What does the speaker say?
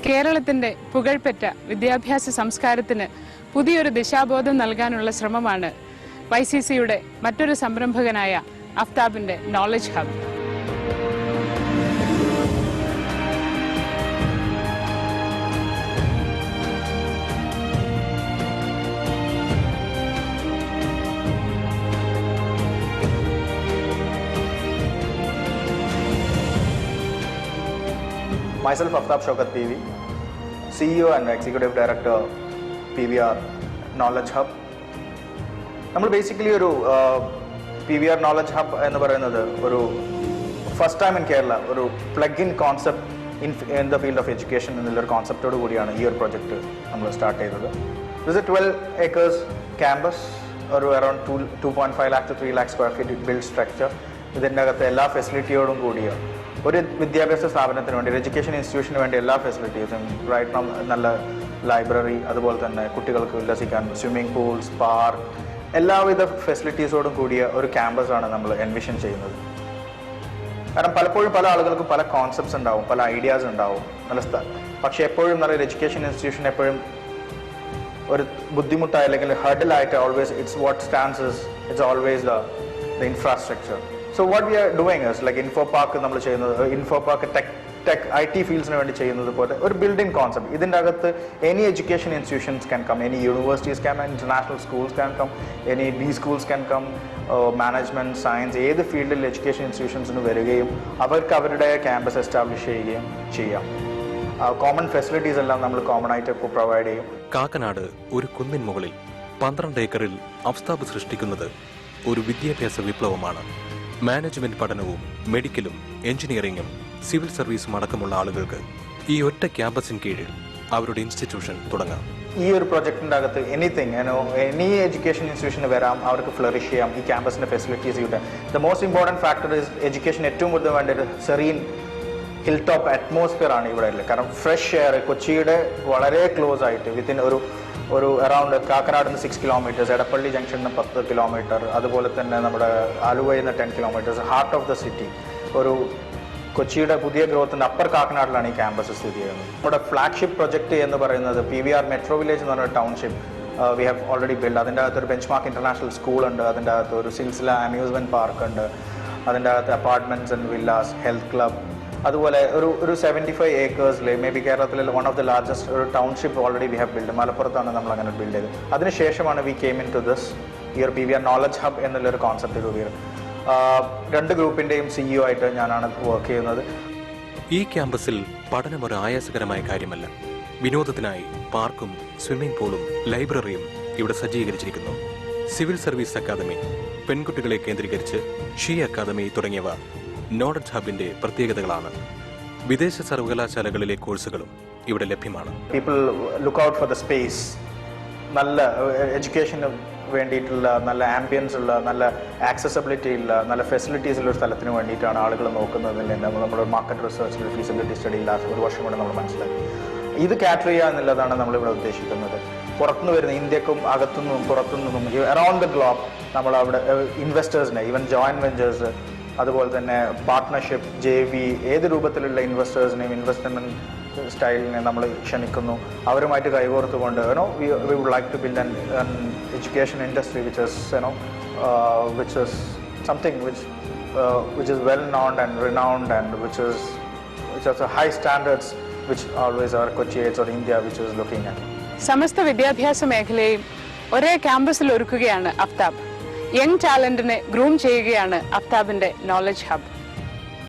കേരളത്തിന്റെ പുകഴ്പെറ്റ വിദ്യാഭ്യാസ സംസ്കാരത്തിന് പുതിയൊരു ദിശാബോധം നൽകാനുള്ള ശ്രമമാണ് YCCയുടെ മറ്റൊരു സംരംഭകനായ അഫ്താബിന്റെ knowledge hub. Myself, Aftab Shaukat PV, CEO and Executive Director, PVR Knowledge Hub. നമ്മൾ ബേസിക്കലി ഒരു PVR Knowledge Hub എന്ന് പറയുന്നത് ഒരു ഫസ്റ്റ് ടൈം ഇൻ കേരള ഒരു plug in concept in the field of education എന്നുള്ളൊരു കോൺസെപ്റ്റോട് കൂടിയാണ് ഈ ഒരു പ്രൊജക്റ്റ് നമ്മൾ സ്റ്റാർട്ട് ചെയ്തത്. ദിസ് എ 12 acres ക്യാമ്പസ്, ഒരു around 2.5 lakh to 3 lakh square feet build structure. ഇതിൻ്റെ അകത്ത് എല്ലാ ഫെസിലിറ്റിയോടും കൂടിയ ഒരു വിദ്യാഭ്യാസ സ്ഥാപനത്തിന് വേണ്ടി, ഒരു എഡ്യൂക്കേഷൻ ഇൻസ്റ്റിറ്റ്യൂഷന് വേണ്ടി എല്ലാ ഫെസിലിറ്റീസും, റൈറ്റ് ഫ്രം നല്ല ലൈബ്രറി, അതുപോലെ തന്നെ കുട്ടികൾക്ക് ഉല്ലസിക്കാൻ സ്വിമ്മിംഗ് പൂൾസ്, പാർക്ക്, എല്ലാവിധ ഫെസിലിറ്റീസോടും കൂടിയ ഒരു ക്യാമ്പസാണ് നമ്മൾ എൻവിഷൻ ചെയ്യുന്നത്. കാരണം പലപ്പോഴും പല ആളുകൾക്കും പല കോൺസെപ്റ്റ്സ് ഉണ്ടാവും, പല ഐഡിയാസ് ഉണ്ടാവും, പക്ഷേ എപ്പോഴും നല്ലൊരു എഡ്യൂക്കേഷൻ ഇൻസ്റ്റിറ്റ്യൂഷൻ എപ്പോഴും ഒരു ബുദ്ധിമുട്ടായി അല്ലെങ്കിൽ ഹർഡിലായിട്ട് always it's always the infrastructure. So what we are doing is like InfoPark നമ്മൾ ചെയ്യുന്നത്, InfoPark ടെക് IT ഫീൽഡ്സിന് വേണ്ടി ചെയ്യുന്നത് പോലെ ഒരു ബിൽഡിംഗ് കോൺസെപ്റ്റ്. ഇതിൻ്റെ അകത്ത് any education institutions can come, any universities can come, international schools can come, any B schools can come, management, science, ഏത് ഫീൽഡിൽ എഡ്യൂക്കേഷൻ ഇൻസ്റ്റിറ്റ്യൂഷൻസിന് വരികയും അവർക്ക് അവരുടെ ക്യാമ്പസ് എസ്റ്റാബ്ലിഷ് ചെയ്യുകയും ചെയ്യാം. കോമൺ ഫെസിലിറ്റീസ് എല്ലാം നമ്മൾ കോമൺ ആയിട്ട് പ്രൊവൈഡ് ചെയ്യും. കാക്കനാട് ഒരു കുന്നിൻ മുകളിൽ 12 ഏക്കറിൽ അഫ്താബ് സൃഷ്ടിക്കുന്നത് ഒരു വിദ്യാഭ്യാസ വിപ്ലവമാണ്. മാനേജ്മെന്റ് പഠനവും മെഡിക്കലും എഞ്ചിനീയറിംഗും സിവിൽ സർവീസും അടക്കമുള്ള ആളുകൾക്ക് ഈ ഒറ്റ ക്യാമ്പസിന് കീഴിൽ അവരുടെ ഇൻസ്റ്റിറ്റ്യൂഷൻ തുടങ്ങാം. ഈ ഒരു പ്രൊജക്ടിൻ്റെ അകത്ത് എനി എഡ്യൂക്കേഷൻ ഇൻസ്റ്റിറ്റ്യൂഷന് വരാം, അവർക്ക് ഫ്ലറിഷ് ചെയ്യാം ഈ ക്യാമ്പസിൻ്റെ ഫെസിലിറ്റീസ് കിട്ടാൻ. The most important factor is education. ഏറ്റവും കൂടുതൽ വേണ്ട ഒരു സെറീൻ ഹിൽ ടോപ്പ് അറ്റ്മോസ്ഫിയർ ആണ് ഇവിടെ ഉള്ളത്. കാരണം ഫ്രഷ് എയർ കൊച്ചിയുടെ വളരെ ക്ലോസ് ആയിട്ട് വിത്തിൻ ഒരു അറൗണ്ട് കാക്കനാടിന് 6 kilometers, എടപ്പള്ളി ജംഗ്ഷനിൽ 10 kilometer, അതുപോലെ തന്നെ നമ്മുടെ ആലുവയിൽ നിന്ന് 10 kilometers, heart of the city. ഒരു കൊച്ചിയുടെ പുതിയ ഗ്രോത്തിൻ്റെ അപ്പർ കാക്കനാടിലാണ് ഈ ക്യാമ്പസ് സ്ഥിതി ചെയ്യുന്നത്. നമ്മുടെ ഫ്ലാഗ്ഷിപ്പ് പ്രൊജക്റ്റ് എന്ന് പറയുന്നത് PVR മെട്രോ വില്ലേജ് എന്ന് പറഞ്ഞ township we have already build. അതിൻ്റെ അകത്ത് ഒരു ബെഞ്ച്മാർക്ക് ഇന്റർനാഷണൽ സ്കൂൾ ഉണ്ട്, അതിൻ്റെ അകത്ത് ഒരു സിൽസില അമ്യൂസ്മെൻറ്റ് പാർക്ക് ഉണ്ട്, അതിൻ്റെ അകത്ത് apartments and villas, health club, അതുപോലെ ഒരു 75 acres മേ ബി കേരളത്തിലെ വൺ ഓഫ് ദ ലാർജസ്റ്റ് ഒരു township already we have build. മലപ്പുറത്താണ് നമ്മൾ അങ്ങനെ ബിൽഡ് ചെയ്തത്. അതിനുശേഷമാണ് we came into this year PVR knowledge hub എന്നുള്ളൊരു കോൺസെപ്റ്റ് രൂപീകരണം. 2 ഗ്രൂപ്പിൻ്റെയും CEO ആയിട്ട് ഞാനാണ് വർക്ക് ചെയ്യുന്നത്. ഈ ക്യാമ്പസിൽ പഠനം ഒരു ആയാസകരമായ കാര്യമല്ല. വിനോദത്തിനായി പാർക്കും സ്വിമ്മിംഗ് പൂളും ലൈബ്രറിയും ഇവിടെ സജ്ജീകരിച്ചിരിക്കുന്നു. സിവിൽ സർവീസ് അക്കാദമി, പെൺകുട്ടികളെ കേന്ദ്രീകരിച്ച് ഷീ അക്കാദമി തുടങ്ങിയവ നോളജ് ഹബിന്റെ പ്രത്യേകതകളാണ്. വിദേശ സർവകലാശാലകളിലെ കോഴ്സുകളും ഇവിടെ ലഭ്യമാണ്. People look out for the space. നല്ല എഡ്യൂക്കേഷന് വേണ്ടിയിട്ടുള്ള നല്ല ആംബിയൻസ് ഉള്ള, നല്ല ആക്സസിബിലിറ്റി ഉള്ള, നല്ല ഫെസിലിറ്റീസ് ഉള്ള ഒരു സ്ഥലത്തിന് വേണ്ടിയിട്ടാണ് ആളുകൾ നോക്കുന്നതിൽ നമ്മുടെ മാർക്കറ്റ് റിസർച്ചിൽ ഫീസിബിലിറ്റി സ്റ്റഡി ഒരു വർഷം കൊണ്ട് നമ്മൾ മനസ്സിലാക്കി. ഇത് കാറ്റർ ചെയ്യുക എന്നുള്ളതാണ് നമ്മളിവിടെ ഉദ്ദേശിക്കുന്നത്. പുറത്തുനിന്ന് വരുന്ന, ഇന്ത്യക്കും അകത്തുനിന്നും പുറത്തുനിന്നും അറൗണ്ട് ദ ഗ്ലോബ് നമ്മൾ അവിടെ ഇൻവെസ്റ്റേഴ്സിനെ, ഈവൻ ജോയിന്റ് വെഞ്ചേഴ്സ്, അതുപോലെ തന്നെ പാർട്ട്ണർഷിപ്പ്, JV, ഏത് രൂപത്തിലുള്ള ഇൻവെസ്റ്റേഴ്സിനെയും ഇൻവെസ്റ്റ്മെന്റ് സ്റ്റൈലിനെ നമ്മൾ ക്ഷണിക്കുന്നു. അവരുമായിട്ട് കൈകോർത്തുകൊണ്ട് we would like to build an education industry which is something which is well known and renowned and which has a high standards which always our Kochi or India which is looking at. സമസ്ത വിദ്യാഭ്യാസ മേഖലയും ഒരേ ക്യാമ്പസിൽ ഒരുക്കുകയാണ് Aftab. Young ടാലന്റിനെ groom ചെയ്യുകയാണ് അഫ്താബിന്റെ knowledge hub.